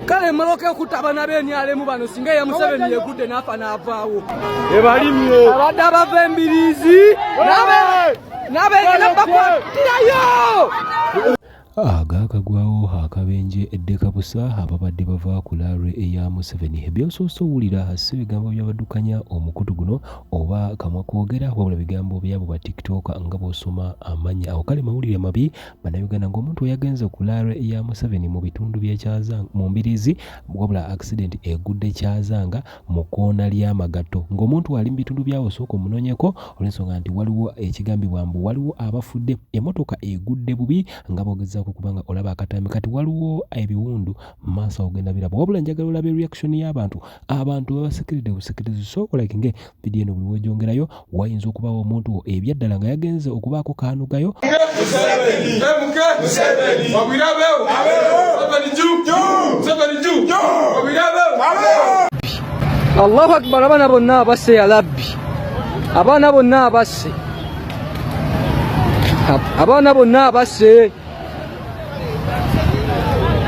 kale mmaloka okutta n'abenyalemu bano singa ya Museveni yegudde n'afa n'avaawo ebalimye abadde abava embiriizi n'abakwatirayo agaakagwawo akabenje eddekabusa ababadde bava ku laare eya Museveni. By'osoose owulira si bigambo byabaddukanya omukutu guno oba kamwa kwogera wabula bigambo byabo ba TikTok nga bw'osoma amannya awo. Kale mawulire mabi bannayuganda ng'omuntu yagenze ku laare eya Museveni mu bitundu by'ekyazanga mu mbiriizi wabula accident egudde Kyazanga mu koona ly'Amagatto. Ng'omuntu ali mu bitundu byawo osooka omunoonyeko olw'ensonga nti waliwo ekigambibwa mbu waliwo abafudde emmotoka egudde bubi nga bogezaako kubanga olaba akatambi kati waliwo ebiwundu mu maaso ogenda biraba wabula njagala olabe reaction y'abantu babasekeredde busekerezi sookolaikinge vidiyo eno buli wejongerayo wayinza okubawo omuntu ebyaddala nga yagenze okubaako kaanugayo Allahu akbar. Abaana bonna abasse ya Rabbi, abaana bonna abasse, abaana bonna abasse,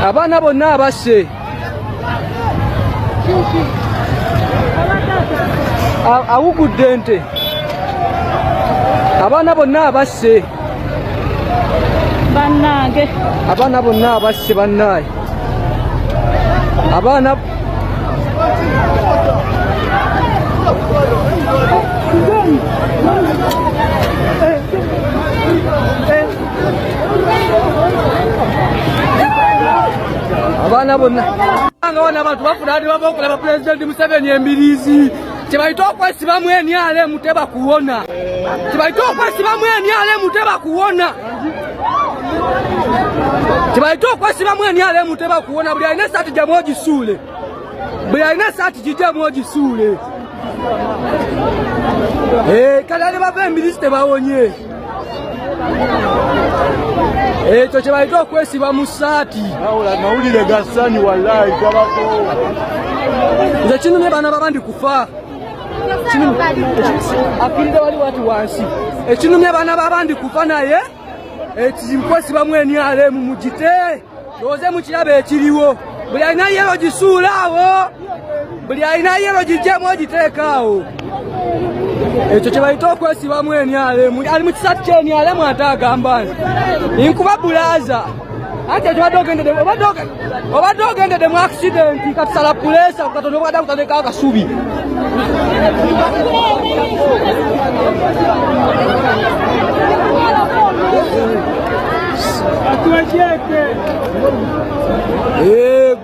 abaana bonna abasse, awugudde ente, abaana bonna abasse bannange, abaana bonna abasse bannaaye, abaana abaana bonna nga wana abantu bafuna ati bava okulaba Pulezidenti Museveni embiriizi kyebayita okwesibamu NRM tebakuwona, kyebayita okwesibamu NRM tebakuwona, kyebayita okwesibamu NRM tebakuwona. Buli alina esaati gyamu ogisuule, buli alina esaati gijjamu ogisuule. Kale ali bava embiriizi tebawonye. Ekyo kye bayita okwesiba mu ssaati. mawulire gassani wallahi twabako nze kinumye baana babandi kufa akiride wali wati wansi ekinumye baana babandi kufa naye ekinkwesibamu NRM mugite looze mukiraba ekiriwo. Buli alina yero gisuulaawo, buli alina yero gijjemu ogiteekaawo. Ekyo kye bayita okwesibamu NRM. Ali mu kisaati kye NRM ate agamba nti nkuba bulaaza ate ekibadde obadde ogendedde mu accident katusala puleesa katono obadde akutandeka akasubi.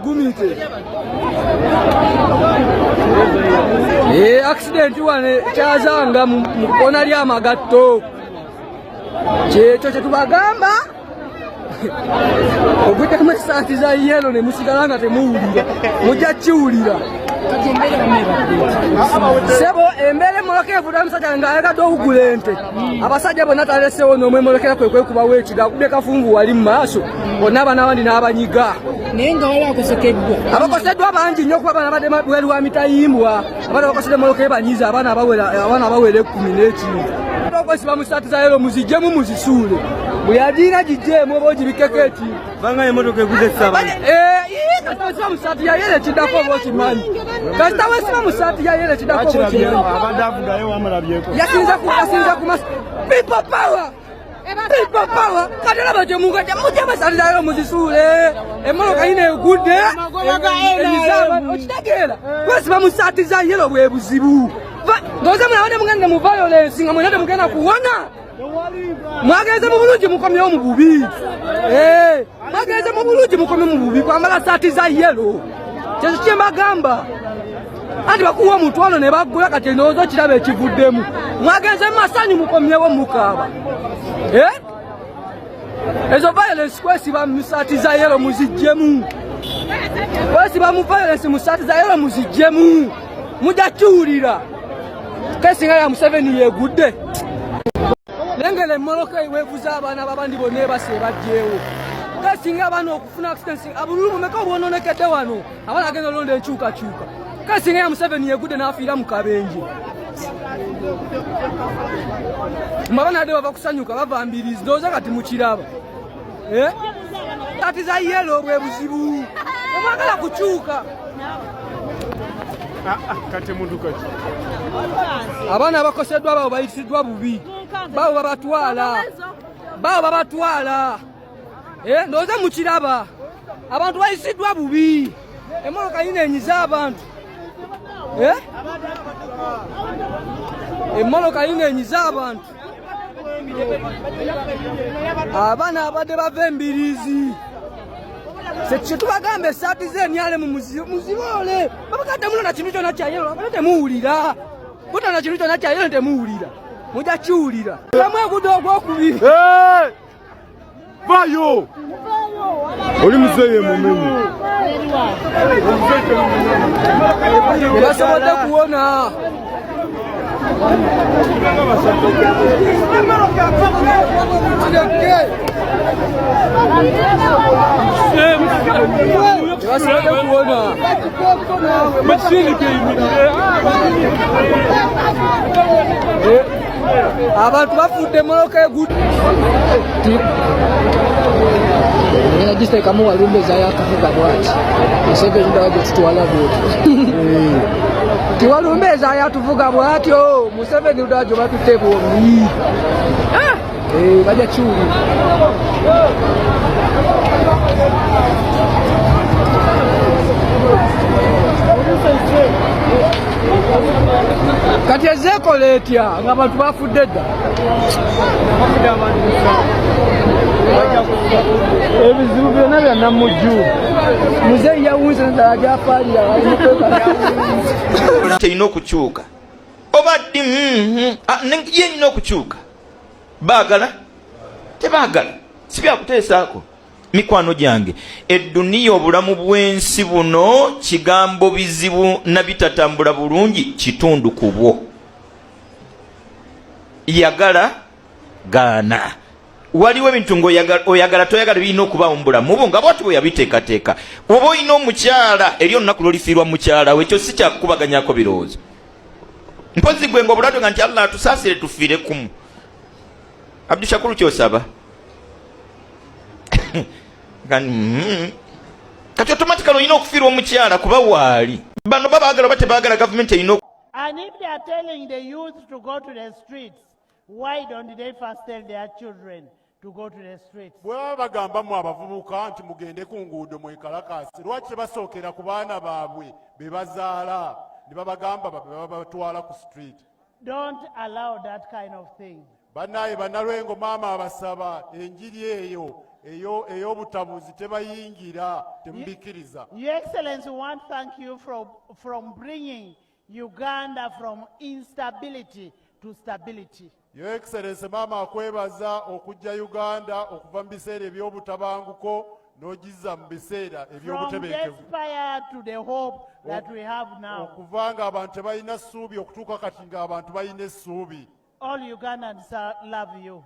Gumite accident wane Kyazanga mu koona ly'Amagatto. Kyekyo kye tubagamba ogwitemu esaati za yelo ne musigala nga temuwulira, mujja kiwulira. Sebo embere moloke evuda musajja nga ayagadde okugula ente. Abasajja bonna talesewo n'omwe molokera kwekubawo ekiga kubye kafunvu wali mu maaso bonna abaana abandi n'abanyiga. naye nga wali akosekeddwa. Abakoseddwa bangi nnyo kuba abaana badde bweru wa mitayimbwa, abaana bakosedde moloke banyiza abaana abawera 10 okwesiba mu ssaati za yelo muzijjemu muzisuule. Buli agiina gijjeemu oba ogibikeko eti banga emotoka egudde ssaba kasita wesiba mu ssaati ya yelo ekiddako oba okimanyi. Kasita wesiba mu ssaati ya yelo ekiddako oba okimanyi. abadde avugayo wamulabyeko Yasinze ku people power. People power. Kati olaba gye mugajja mujja amasaati za yelo muzisuule. Emmotoka yina egudde emizaba okitegeera. Wesiba mu ssaati za yelo bwe buzibu. Ndoze mwana mugenda mu violence nga mwana mugenda kuwona. Mwageze mu bulungi mukomyewo mu bubi. Mwageze mu bulungi mukomye mu bubi kwambala ssaati za yelo. Kyekyo kye mbagamba. Ati bakuwa omutwalo ne baggula kati ndowooza kiraba ekivuddemu. Mwageze masanyu mukomyewo mukaaba. Ezo violence kwesiba mu ssaati za yelo muzijjemu. Kwesiba mu violence mu ssaati za yelo muzijjemu. Mujja kiwulira. Kesinga ya Museveni yegudde. Lengele emmoloka weevuza abaana babandi bonna ebase bajjeewo. Kesinga abaana okufuna accident abululu mumeka obwononekedde wano abaana agenda olonda enkyukakyuka. Kesinga ya Museveni yegudde n'afiira mu kabenje. Mbabaana ade bava kusanyuka bava mbiriizi ndowooza kati mukiraba. Kati za yelo bwe buzibu. Mwagala kuchuka. Kati muntu kati. Abana bakoseddwa babo bayitiddwa bubi. Babo babatwala. Ndoza mukiraba. Abantu bayitiddwa bubi. Emmotoka yinenyiza abantu. Emmotoka yinenyiza abantu. Abana abadde bava embirizi. Kye tubagambe esaati z'enyale mu muzibole. Babakadde mulona kintu kyonna kya yero, abadde temuwulira. Butana kintu kyonna kya yero temuwulira. Mujja kiwulira. Mwegudde ogwokubiri. Vayo! Oli museye mumenyi. Basobodde kuwona. Abantu bafudde moloka egudu. Nina jisekamu walumbeza yakavuga bwati. Museveni ndaje tutwala bwoti. Tiwalumbeza yatuvuga bwatyo. Museveni ndaje batute bombi. Baja chuli. Kati ezeko letya ng'abantu bafudde dda. Ebizibu byonna bya Namujju. Muzeeyi yawunze nzala gy'afaalira. Terina okukyuka. Obadde yenina okukyuka. Baagala? Tebaagala. Si byakuteesaako. Mikwano gyange, edduniya obulamu bw'ensi buno kigambo bizibu na bitatambula bulungi kitundu ku bwo. Yagala gaana. Waliwo ebintu ng'oyagala toyagala birina okubaawo mu bulamu bwo nga bw'ati bwe yabiteekateeka. Oba olina omukyala eri olunaku lw'olifiirwa mukyala we, ekyo si kyakukubaganyako birowoozo. Mpozi gwe ng'obulwadde nga nti Allah atusaasire tufiire kumu. Abdushakuru ky'osaba? Kati automatically olina okufiirwa omukyala kuba waali. Bano babaagala bate baagala government erina. And if they are telling the youth to go to the streets, why don't they first tell their children to go to the streets? Bwe bagamba mu abavubuka nti mugende ku nguudo mwekalakaasi, lwaki basookera ku baana baabwe be bazaala ne babagamba babatwala ku street? Don't allow that kind of thing. Bannaye bannalwengo maama abasaba enjiri ey'obutabuzi tebayingira, temubikiriza. Your Excellency, we want to thank you from bringing Uganda from instability to stability. Your Excellency, maama akwebaza okujja Uganda okuva mu biseera eby'obutabanguko n'ogizza mu biseera eby'obutebenkevu. From despair to the hope that we have now. Okuva nga abantu tebalina ssuubi okutuuka kati ng'abantu balina essuubi. All Ugandans love you.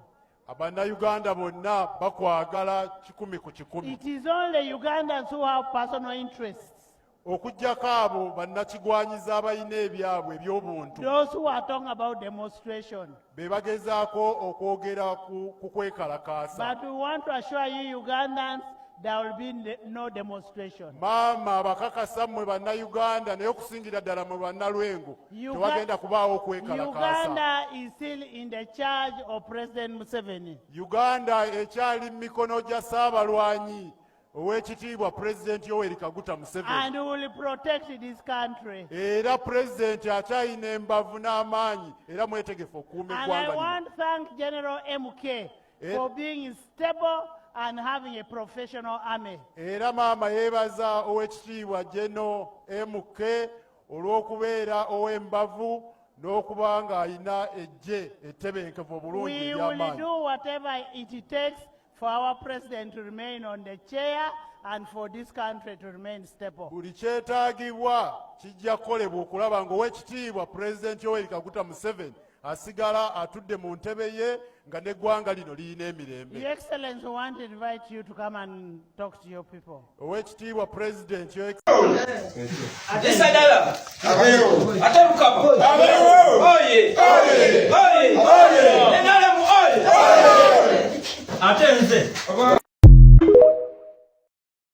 Abannayuganda bonna bakwagala kikumi ku kikumi. It is only Ugandans who have personal interests. Okujjako abo bannakigwanyiza abalina ebyabwe eby'obuntu. Those who are talking about demonstration. Be bagezaako okwogera ku kwekalakaasa. But we want to assure you Ugandans, there will be no demonstration. Maama abakakasa mmwe bannayuganda naye okusingira ddala mu bannalwengo tewagenda kubaawo okwekalakaasa. Uganda is still in the charge of President Museveni. Uganda ekyali mu mikono gya Ssaabalwanyi Owekitiibwa President Yoweri Kaguta Museveni. And will protect this country. Era President akyalina embavu n'amaanyi era mwetegefu okukuuma eggwanga lino. And I want to thank General MK for being stable and having a professional army. Era maama yeebaza Owekitiibwa General MK olw'okubeera ow'embavu n'okuba ng'alina eggye ettebenkevu obulungi ery'amaanyi. We will do whatever it takes for our president to remain on the chair and for this country to remain stable. Buli kyetaagibwa kijja kukolebwa okulaba ng'Owekitiibwa President Yoweri Kaguta Museveni asigala atudde mu ntebe ye nga n'eggwanga lino lirina emirembe. Your Excellency, we want to invite you to come and talk to your people. Owekitiibwa President Your Sadala. Atarukaba. Oye. Oye. Oye. Oye. Atenze.